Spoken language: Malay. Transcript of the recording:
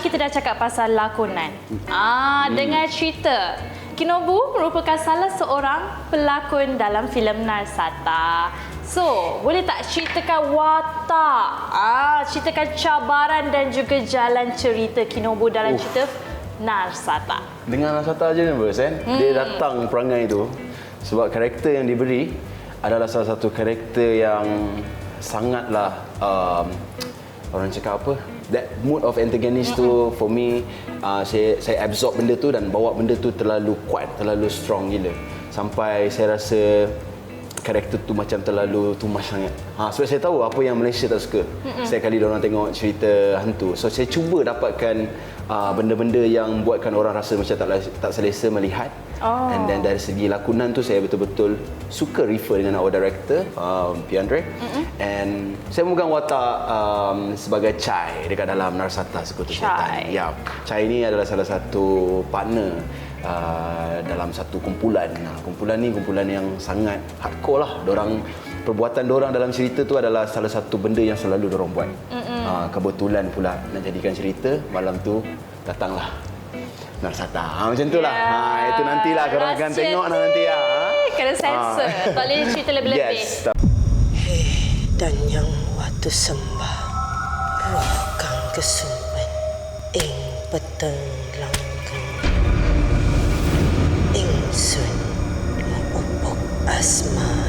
Kita dah cakap pasal lakonan. Dengan cerita. Kinobu merupakan salah seorang pelakon dalam filem Narsata. So, boleh tak ceritakan watak, ceritakan cabaran dan juga jalan cerita Kinobu dalam cerita Narsata? Dengan Narsata je nervous kan? Dia datang perangai tu sebab karakter yang diberi adalah salah satu karakter yang sangatlah orang cakap apa? That mood of antagonist tu for me, saya absorb benda tu dan bawa benda tu terlalu kuat, terlalu strong gila. Sampai saya rasa karakter tu macam terlalu too much sangat. Sebab saya tahu apa yang Malaysia tak suka. Setiap kali diorang tengok cerita hantu. So saya cuba dapatkan benda-benda yang buatkan orang rasa macam tak selesa melihat. And then dari segi lakonan tu saya betul-betul suka refer dengan our director, Piandre. And saya memegang watak sebagai Chai dekat dalam Narsata Sekutu Syaitan. Ya, Chai ni adalah salah satu partner dalam satu kumpulan. Kumpulan ni kumpulan yang sangat hardcore lah. Perbuatan dorang dalam cerita tu adalah salah satu benda yang selalu dorang buat. Kebetulan pula nak jadikan cerita, malam tu datanglah Narsata. Macam tu lah. Itu nantilah korang akan tengok nanti. Kena sensor. Tak boleh cerita lebih-lebih. Yes. Dan yang waktu sembah roh kang kesumpen ing peteng langgeng ingsun upuk asma